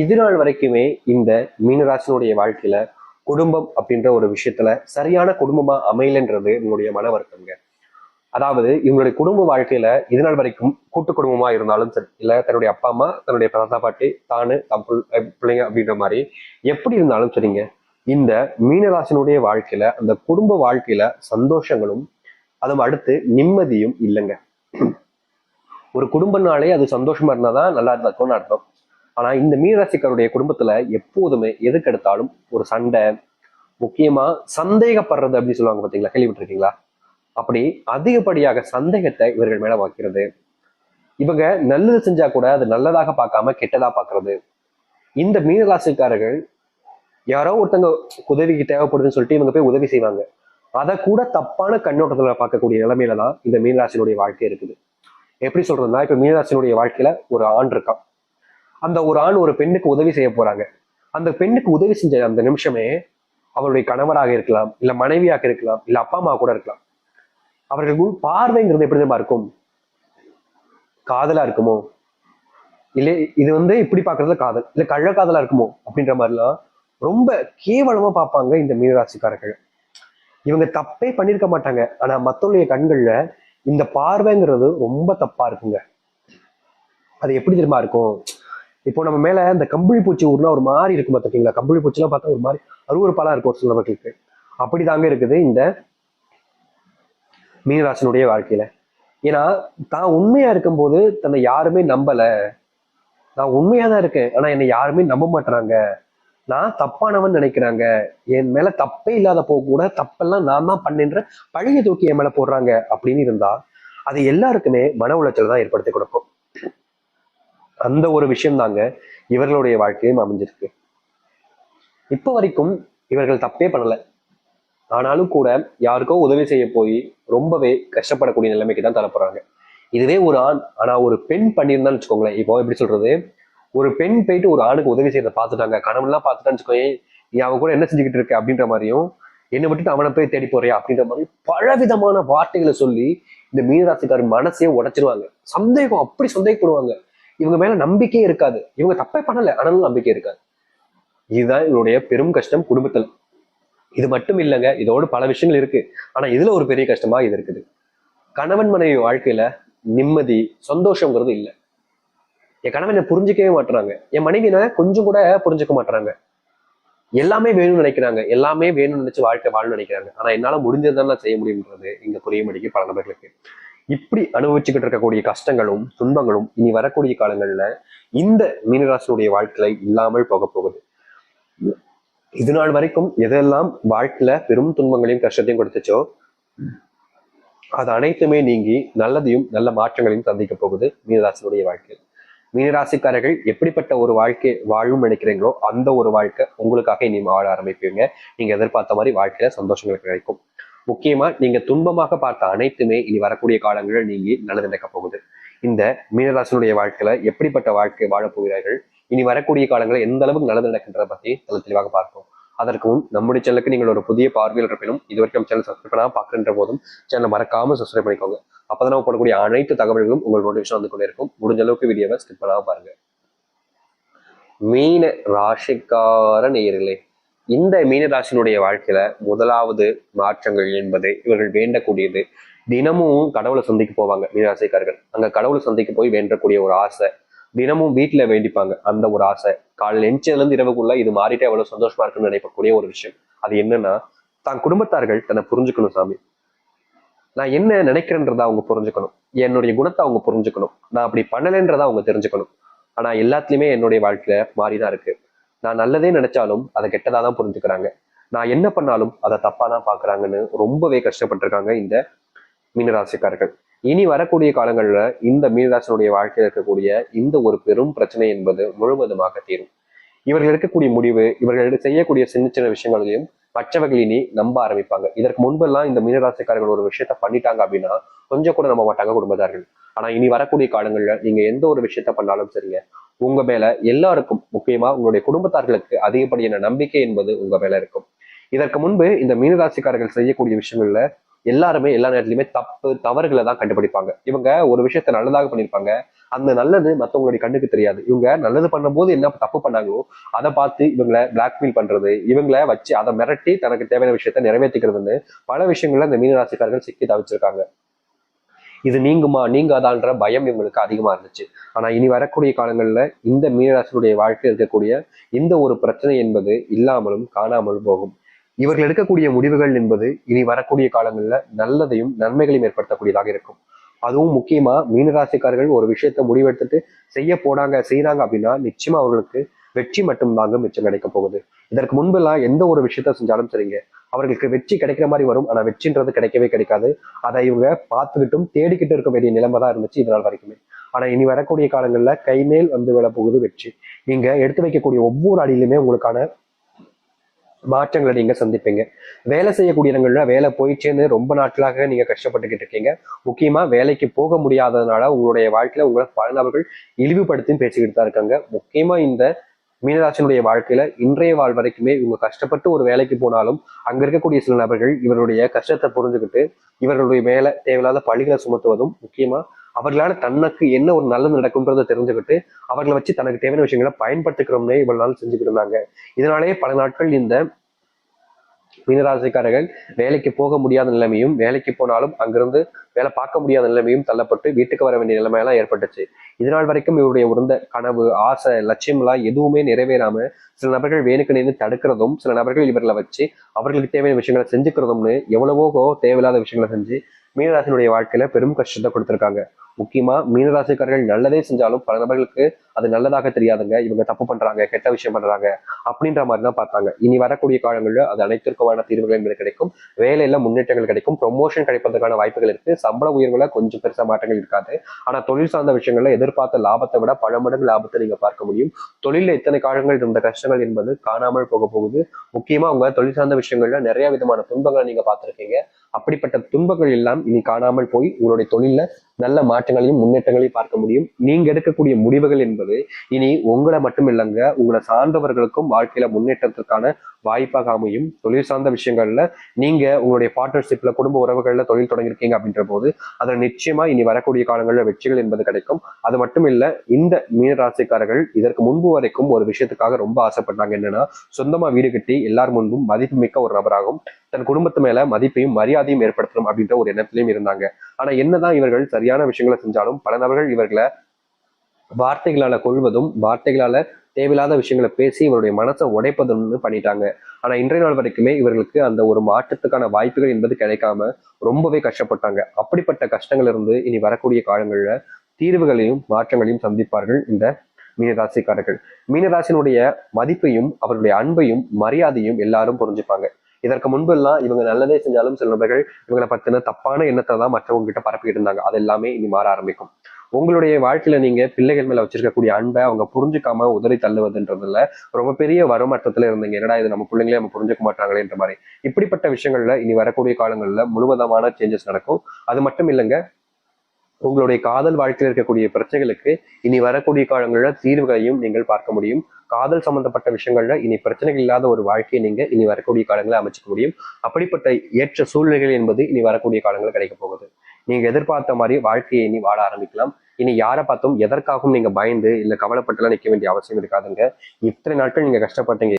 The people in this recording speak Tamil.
இது நாள் வரைக்குமே இந்த மீனராசினுடைய வாழ்க்கையில குடும்பம் அப்படின்ற ஒரு விஷயத்துல சரியான குடும்பமா அமையலன்றது என்னுடைய மன வருத்தங்க. அதாவது இவங்களுடைய குடும்ப வாழ்க்கையில இது நாள் வரைக்கும் கூட்டு குடும்பமா இருந்தாலும் சரி, இல்ல தன்னுடைய அப்பா அம்மா, தன்னுடைய தாத்தா பாட்டி, தானு தம் பிள்ளைங்க அப்படின்ற மாதிரி எப்படி இருந்தாலும் சரிங்க, இந்த மீனராசினுடைய வாழ்க்கையில அந்த குடும்ப வாழ்க்கையில சந்தோஷங்களும் அதுவும் அடுத்து நிம்மதியும் இல்லைங்க. ஒரு குடும்பம்னாலே அது சந்தோஷமா இருந்தாதான் நல்லா இருக்கும்னு அர்த்தம். ஆனா இந்த மீனராசிக்காருடைய குடும்பத்துல எப்போதுமே எதுக்கு எடுத்தாலும் ஒரு சண்டை, முக்கியமா சந்தேகப்படுறது அப்படின்னு சொல்லுவாங்க பாத்தீங்களா, கேள்விப்பட்டிருக்கீங்களா? அப்படி அதிகப்படியாக சந்தேகத்தை இவர்கள் மேல வைக்கிறது. இவங்க நல்லது செஞ்சா கூட அது நல்லதாக பார்க்காம கெட்டதா பாக்குறது. இந்த மீனராசிக்காரர்கள் யாரோ ஒருத்தங்க உதவிக்கு தேவைப்படுதுன்னு சொல்லிட்டு இவங்க போய் உதவி செய்வாங்க. அதை கூட தப்பான கண்ணோட்டத்துல பார்க்கக்கூடிய நிலைமையில தான் இந்த மீனராசினுடைய வாழ்க்கை இருக்குது. எப்படி சொல்றதுன்னா, இப்ப மீனராசினுடைய வாழ்க்கையில ஒரு ஆண் இருக்கான். அந்த ஒரு ஆண் ஒரு பெண்ணுக்கு உதவி செய்ய போறாங்க. அந்த பெண்ணுக்கு உதவி செஞ்ச அந்த நிமிஷமே அவருடைய கணவராக இருக்கலாம், இல்ல மனைவியாக இருக்கலாம், இல்ல அப்பா அம்மா கூட இருக்கலாம். அவர்களுக்கு பார்வைங்கிறது எப்படி தெரியுமா இருக்கும்? காதலா இருக்குமோ, இல்ல இது இப்படி பாக்குறது காதல், இல்ல கள்ள காதலா இருக்குமோ அப்படின்ற மாதிரிலாம் ரொம்ப கேவலமா பார்ப்பாங்க இந்த மீனராசிக்காரர்கள். இவங்க தப்பே பண்ணிருக்க மாட்டாங்க, ஆனா மத்தவங்களுடைய கண்கள்ல இந்த பார்வைங்கிறது ரொம்ப தப்பா இருக்குங்க. அது எப்படி தெரியுமா இருக்கும்? இப்போ நம்ம மேல இந்த கம்பளி பூச்சி ஊர்னா ஒரு மாதிரி இருக்கும் பார்த்துருக்கீங்களா? கம்பளி பூச்சி எல்லாம் பார்த்தா ஒரு மாதிரி அருவருப்பாலாம் இருக்கும் சில மக்களுக்கு. அப்படிதாங்க இருக்குது இந்த மீனராசினுடைய வாழ்க்கையில. ஏன்னா தான் உண்மையா இருக்கும்போது தன்னை யாருமே நம்பல. நான் உண்மையா தான் இருக்கேன், ஆனா என்னை யாருமே நம்ப மாட்டாங்க, நான் தப்பானவன் நினைக்கிறாங்க, என் மேல தப்பே இல்லாத போக கூட தப்பெல்லாம் நான் தான் பண்ணேன்ற பழைய தூக்கி என் மேல போடுறாங்க அப்படின்னு இருந்தா அது எல்லாருக்குமே மன உளைச்சல் தான் ஏற்படுத்தி கொடுக்கும். அந்த ஒரு விஷயம் தாங்க இவர்களுடைய வாழ்க்கையும் அமைஞ்சிருக்கு. இப்ப வரைக்கும் இவர்கள் தப்பே பண்ணல, ஆனாலும் கூட யாருக்கோ உதவி செய்ய போய் ரொம்பவே கஷ்டப்படக்கூடிய நிலைமைக்கு தான் தரப்படுறாங்க. இதுவே ஒரு ஆண், ஆனா ஒரு பெண் பண்ணியிருந்தான்னு வச்சுக்கோங்களேன். இப்போ எப்படி சொல்றது, ஒரு பெண் போயிட்டு ஒரு ஆணுக்கு உதவி செய்யறத பார்த்துட்டாங்க, கணவன்லாம் பார்த்துட்டான்னு வச்சுக்கோங்க, நீ அவன் கூட என்ன செஞ்சுக்கிட்டு இருக்க அப்படின்ற மாதிரியும், என்னை விட்டுட்டு அவனை போய் தேடி போறியா அப்படின்ற மாதிரி பலவிதமான வார்த்தைகளை சொல்லி இந்த மீனராசிக்காரர் மனசையே உடைச்சிருவாங்க. சந்தேகம், அப்படி சந்தேகப்படுவாங்க. இவங்க மேல நம்பிக்கையே இருக்காது. இவங்க தப்பே பண்ணல, ஆனாலும் நம்பிக்கை இருக்காது. இதுதான் இவனுடைய பெரும் கஷ்டம் குடும்பத்தில். இது மட்டும் இல்லைங்க, இதோடு பல விஷயங்கள் இருக்கு. ஆனா இதுல ஒரு பெரிய கஷ்டமா இது இருக்குது. கணவன் மனைவி வாழ்க்கையில நிம்மதி சந்தோஷங்கிறது இல்லை. என் கணவன் என்ன புரிஞ்சுக்கவே மாட்டுறாங்க, என் மனைவியை கொஞ்சம் கூட புரிஞ்சுக்க மாட்டாங்க. எல்லாமே வேணும்னு நினைக்கிறாங்க, எல்லாமே வேணும்னு நினைச்சு வாழ்க்கை வாழணும்னு நினைக்கிறாங்க. ஆனா என்னால முடிஞ்சதுதான் நான் செய்ய முடியும்ன்றது இங்க புரிய மாட்டேங்குது பல நபர்களுக்கு. இப்படி அனுபவிச்சுக்கிட்டு இருக்கக்கூடிய கஷ்டங்களும் துன்பங்களும் இனி வரக்கூடிய காலங்கள்ல இந்த மீனராசினுடைய வாழ்க்கையில இல்லாமல் போக போகுது. இது நாள் வரைக்கும் எதெல்லாம் வாழ்க்கையில பெரும் துன்பங்களையும் கஷ்டத்தையும் கொடுத்துச்சோ அது அனைத்துமே நீங்கி நல்லதையும் நல்ல மாற்றங்களையும் சந்திக்க போகுது மீனராசினுடைய வாழ்க்கை. மீனராசிக்காரர்கள் எப்படிப்பட்ட ஒரு வாழ்க்கை வாழும் நினைக்கிறீங்களோ அந்த ஒரு வாழ்க்கை உங்களுக்காக இனி வாழ ஆரம்பிப்பீங்க. நீங்க எதிர்பார்த்த மாதிரி வாழ்க்கையில சந்தோஷங்கள் கிடைக்கும். முக்கியமா நீங்க துன்பமாக பார்த்த அனைத்துமே இனி வரக்கூடிய காலங்களில் நீங்கி நல்லது நடக்க போகுது. இந்த மீனராசினுடைய வாழ்க்கையில எப்படிப்பட்ட வாழ்க்கை வாழப் போகிறார்கள், இனி வரக்கூடிய காலங்களில் எந்த அளவுக்கு நல்லது நடக்கின்றதை பத்தி தெளிவாக பார்ப்போம். அதற்கு முன் நம்முடைய சேனலுக்கு நீங்கள் ஒரு புதிய பார்வையில் இருப்பினும் இது வரைக்கும் நம்ம சேனல் சப்ஸ்கிரைப் பண்ணாம பார்க்கின்ற போதும் சேனலை மறக்காம சப்ஸ்கிரைப் பண்ணிக்கோங்க. அப்பதான் நம்ம போடக்கூடிய அனைத்து தகவல்களும் உங்கள் நோட்டிஃபிகேஷன் வந்து கொண்டே இருக்கும். முடிஞ்ச அளவுக்கு வீடியோவை ஸ்கிப் பண்ணாம பாருங்க. மீன ராசிக்கார நேயர்களே, இந்த மீன ராசினுடைய வாழ்க்கையில முதலாவது மாற்றங்கள் என்பது இவர்கள் வேண்டக்கூடியது. தினமும் கடவுளை சந்திக்க போவாங்க மீனராசிக்காரர்கள். அங்க கடவுளை சந்திக்க போய் வேண்டக்கூடிய ஒரு ஆசை, தினமும் வீட்டுல வேண்டிப்பாங்க அந்த ஒரு ஆசை. காலையில் எஞ்சதுல இருந்து இரவுக்குள்ள இது மாறிட்டே எவ்வளவு சந்தோஷமா இருக்குன்னு நினைக்கக்கூடிய ஒரு விஷயம். அது என்னன்னா, தான் குடும்பத்தார்கள் தன்னை புரிஞ்சுக்கணும் சாமி, நான் என்ன நினைக்கிறேன்றதை அவங்க புரிஞ்சுக்கணும், என்னுடைய குணத்தை அவங்க புரிஞ்சுக்கணும், நான் அப்படி பண்ணலைன்றதை அவங்க தெரிஞ்சுக்கணும். ஆனா எல்லாத்துலயுமே என்னுடைய வாழ்க்கையில மாறிதான் இருக்கு. நான் நல்லதே நினைச்சாலும் அதை கெட்டதாதான் புரிஞ்சுக்கிறாங்க, நான் என்ன பண்ணாலும் அதை தப்பா தான் பாக்குறாங்கன்னு ரொம்பவே கஷ்டப்பட்டிருக்காங்க இந்த மீனராசிக்காரர்கள். இனி வரக்கூடிய காலங்கள்ல இந்த மீனராசினுடைய வாழ்க்கையில் இருக்கக்கூடிய இந்த ஒரு பெரும் பிரச்சனை என்பது முழுவதுமாக தீரும். இவர்கள் எடுக்கக்கூடிய முடிவு, இவர்கள் செய்யக்கூடிய சின்ன சின்ன விஷயங்களையும் மற்றவர்கள் இனி நம்ப ஆரம்பிப்பாங்க. இதற்கு முன்பெல்லாம் இந்த மீனராசிக்காரர்கள் ஒரு விஷயத்த பண்ணிட்டாங்க அப்படின்னா கொஞ்சம் கூட நம்ப மாட்டாங்க குடும்பத்தார்கள். ஆனா இனி வரக்கூடிய காலங்கள்ல நீங்க எந்த ஒரு விஷயத்த பண்ணாலும் சரிங்க, உங்க மேல எல்லாருக்கும், முக்கியமா உங்களுடைய குடும்பத்தார்களுக்கு அதிகப்படியான நம்பிக்கை என்பது உங்க மேல இருக்கும். இதற்கு முன்பு இந்த மீனராசிக்காரர்கள் செய்யக்கூடிய விஷயங்கள்ல எல்லாருமே எல்லா நேரத்திலுமே தப்பு தவறுகளை தான் கண்டுபிடிப்பாங்க. இவங்க ஒரு விஷயத்த நல்லதாக பண்ணியிருப்பாங்க, அந்த நல்லது மத்தவங்களுடைய கண்ணுக்கு தெரியாது. இவங்க நல்லது பண்ணும்போது என்ன தப்பு பண்ணாங்களோ அதை பார்த்து இவங்களை பிளாக்மெயில் பண்றது, இவங்களை வச்சு அதை மிரட்டி தனக்கு தேவையான விஷயத்த நிறைவேற்றிக்கிறதுன்னு பல விஷயங்கள்ல இந்த மீனராசிக்காரர்கள் சிக்கி தவிச்சிருக்காங்க. இது நீங்குமா நீங்காதான்ற பயம் இவங்களுக்கு அதிகமா இருந்துச்சு. ஆனா இனி வரக்கூடிய காலங்கள்ல இந்த மீனராசினுடைய வாழ்க்கை இருக்கக்கூடிய இந்த ஒரு பிரச்சனை என்பது இல்லாமலும் காணாமலும் போகும். இவர்கள் எடுக்கக்கூடிய முடிவுகள் என்பது இனி வரக்கூடிய காலங்கள்ல நல்லதையும் நன்மைகளையும் ஏற்படுத்தக்கூடியதாக இருக்கும். அதுவும் முக்கியமா மீனராசிக்காரர்கள் ஒரு விஷயத்த முடிவெடுத்துட்டு செய்யறாங்க அப்படின்னா நிச்சயமா அவர்களுக்கு வெற்றி மட்டும்தாங்க மிச்சம் கிடைக்க போகுது. இதற்கு முன்பெல்லாம் எந்த ஒரு விஷயத்த செஞ்சாலும் சரிங்க, அவர்களுக்கு வெற்றி கிடைக்கிற மாதிரி வரும், ஆனா வெற்றின்றது கிடைக்கவே கிடைக்காது. அதை இவங்க பார்த்துக்கிட்டும் தேடிக்கிட்டு இருக்க வேண்டிய நிலைமை தான் இருந்துச்சு இதனால் வரைக்குமே. ஆனா இனி வரக்கூடிய காலங்கள்ல கைமேல் வந்து விழ போகுது வெற்றி. நீங்க எடுத்து வைக்கக்கூடிய ஒவ்வொரு அடியிலுமே உங்களுக்கான மாற்றங்களை நீங்க சந்திப்பீங்க. வேலை செய்யக்கூடிய இடங்கள்ல வேலை போயிடுச்சேன்னு ரொம்ப நாட்களாக நீங்க கஷ்டப்பட்டுக்கிட்டு இருக்கீங்க. முக்கியமா வேலைக்கு போக முடியாததுனால உங்களுடைய வாழ்க்கையில உங்களை பல நபர்கள் இழிவுபடுத்தியும் பேசிக்கிட்டு தான் இருக்காங்க. முக்கியமா இந்த மீனராசினுடைய வாழ்க்கையில இன்றைய வாழ் வரைக்குமே இவங்க கஷ்டப்பட்டு ஒரு வேலைக்கு போனாலும் அங்க இருக்கக்கூடிய சில நபர்கள் இவருடைய கஷ்டத்தை புரிஞ்சுக்கிட்டு இவர்களுடைய மேல தேவையில்லாத பழிகளை சுமத்துவதும், முக்கியமா அவர்களால தனக்கு என்ன ஒரு நல்லது நடக்கும்ன்றதை தெரிஞ்சுக்கிட்டு அவர்களை வச்சு தனக்கு தேவையான விஷயங்களை பயன்படுத்திக்கிறோம்னே இவ்வளவு நாள் செஞ்சுக்கிட்டு இருந்தாங்க. இதனாலேயே பல நாட்கள் இந்த மீனராசிக்காரர்கள் வேலைக்கு போக முடியாத நிலைமையும், வேலைக்கு போனாலும் அங்கிருந்து வேலை பார்க்க முடியாத நிலைமையும் தள்ளப்பட்டு வீட்டுக்கு வர வேண்டிய நிலைமையெல்லாம் ஏற்பட்டுச்சு. இதனால் வரைக்கும் இவருடைய உருந்த கனவு, ஆசை, லட்சியம் எல்லாம் எதுவுமே நிறைவேறாம சில நபர்கள் வேணுக்கு நின்று தடுக்கிறதும், சில நபர்கள் இவர்களை வச்சு அவர்களுக்கு தேவையான விஷயங்களை செஞ்சுக்கிறதும்னு எவ்வளவோ தேவையில்லாத விஷயங்களை செஞ்சு மீனராசினுடைய வாழ்க்கையில பெரும் கஷ்டத்தை கொடுத்திருக்காங்க. முக்கியமா மீனராசிக்காரர்கள் நல்லதே செஞ்சாலும் பல நபர்களுக்கு அது நல்லதாக தெரியாதுங்க. இவங்க தப்பு பண்றாங்க, கெட்ட விஷயம் பண்றாங்க அப்படின்ற மாதிரி தான் பார்த்தாங்க. இனி வரக்கூடிய காலங்களில் அது அனைத்திற்குமான தீர்வுகள் என்பது கிடைக்கும். வேலையில முன்னேற்றங்கள் கிடைக்கும், ப்ரொமோஷன் கிடைப்பதற்கான வாய்ப்புகள் இருக்கு, சம்பள உயர்வுல கொஞ்சம் பெருசா மாற்றங்கள் இருக்காது. ஆனா தொழில் சார்ந்த விஷயங்கள்ல எதிர்பார்த்த லாபத்தை விட பல மடங்கு லாபத்தை நீங்க பார்க்க முடியும். தொழில இத்தனை காலங்கள் இருந்த கஷ்டங்கள் என்பது காணாமல் போக போகுது. முக்கியமா உங்க தொழில் சார்ந்த விஷயங்கள்ல நிறைய விதமான துன்பங்களை நீங்க பார்த்திருக்கீங்க. அப்படிப்பட்ட துன்பங்கள் எல்லாம் இனி காணாமல் போய் உங்களுடைய தொழில நல்ல மாற்றங்களையும் முன்னேற்றங்களையும் பார்க்க முடியும். நீங்க எடுக்கக்கூடிய முடிவுகள் என்பது இனி உங்களை மட்டும் இல்லைங்க, உங்களை சார்ந்தவர்களுக்கும் வாழ்க்கையில முன்னேற்றத்திற்கான வாய்ப்பாக அமையும். தொழில் சார்ந்த விஷயங்கள்ல நீங்க உங்களுடைய பார்ட்னர்ஷிப்ல குடும்ப உறவுகள்ல தொழில் தொடங்கியிருக்கீங்க அப்படின்ற போது அதுல நிச்சயமா இனி வரக்கூடிய காலங்களில் வெற்றிகள் என்பது கிடைக்கும். அது மட்டும் இல்ல, இந்த மீனராசிக்காரர்கள் இதற்கு முன்பு வரைக்கும் ஒரு விஷயத்துக்காக ரொம்ப ஆசைப்பட்டாங்க. என்னன்னா, சொந்தமா வீடு கட்டி எல்லார் முன்பும் மதிப்புமிக்க ஒரு நபராகும் தன் குடும்பத்து மேல மதிப்பையும் மரியாதையும் ஏற்படுத்தணும் அப்படின்ற ஒரு எண்ணத்திலையும் இருந்தாங்க. ஆனா என்னதான் இவர்கள் சரியான விஷயங்களை செஞ்சாலும் பல நபர்கள் இவர்களை வார்த்தைகளால கொள்வதும், வார்த்தைகளால தேவையில்லாத விஷயங்களை பேசி இவருடைய மனசை உடைப்பதும்னு பண்ணிட்டாங்க. ஆனா இன்றைய நாள் வரைக்குமே இவர்களுக்கு அந்த ஒரு மாற்றத்துக்கான வாய்ப்புகள் என்பது கிடைக்காம ரொம்பவே கஷ்டப்பட்டாங்க. அப்படிப்பட்ட கஷ்டங்கள் இருந்து இனி வரக்கூடிய காலங்கள்ல தீர்வுகளையும் மாற்றங்களையும் சந்திப்பார்கள் இந்த மீனராசிக்காரர்கள். மீனராசினுடைய மதிப்பையும் அவருடைய அன்பையும் மரியாதையும் எல்லாரும் புரிஞ்சுப்பாங்க. இதற்கு முன்பெல்லாம் இவங்க நல்லதே செஞ்சாலும் சில நபர்கள் இவங்களை பத்தின தப்பான எண்ணத்தை தான் மற்றவங்க கிட்ட பரப்பிக்கிட்டு இருந்தாங்க. அது எல்லாமே இனி மாற ஆரம்பிக்கும். உங்களுடைய வாழ்க்கையில நீங்க பிள்ளைகள் மேல வச்சிருக்கக்கூடிய அன்பை அவங்க புரிஞ்சுக்காம உதறி தள்ளுவதுன்றதுல ரொம்ப பெரிய வருமாற்றத்துல இருந்தீங்க. என்னடா இது நம்ம பிள்ளைங்களே நம்ம புரிஞ்சுக்க மாட்டாங்களேன்ற மாதிரி. இப்படிப்பட்ட விஷயங்கள்ல இனி வரக்கூடிய காலங்கள்ல முழுவதமான சேஞ்சஸ் நடக்கும். அது மட்டும் இல்லைங்க, உங்களுடைய காதல் வாழ்க்கையில் இருக்கக்கூடிய பிரச்சனைகளுக்கு இனி வரக்கூடிய காலங்களில் தீர்வுகளையும் நீங்கள் பார்க்க முடியும். காதல் சம்பந்தப்பட்ட விஷயங்கள்ல இனி பிரச்சனைகள் இல்லாத ஒரு வாழ்க்கையை நீங்க இனி வரக்கூடிய காலங்களில் அமைச்சுக்க முடியும். அப்படிப்பட்ட ஏற்ற சூழ்நிலைகள் என்பது இனி வரக்கூடிய காலங்களில் கிடைக்க போகுது. நீங்க எதிர்பார்த்த மாதிரி வாழ்க்கையை இனி வாழ ஆரம்பிக்கலாம். இனி யாரை பார்த்தும் எதற்காகவும் நீங்க பயந்து இல்ல கவலைப்பட்டுலாம் நிற்க வேண்டிய அவசியம் இருக்காதுங்க. இத்தனை நாட்கள் நீங்க கஷ்டப்பட்டீங்க.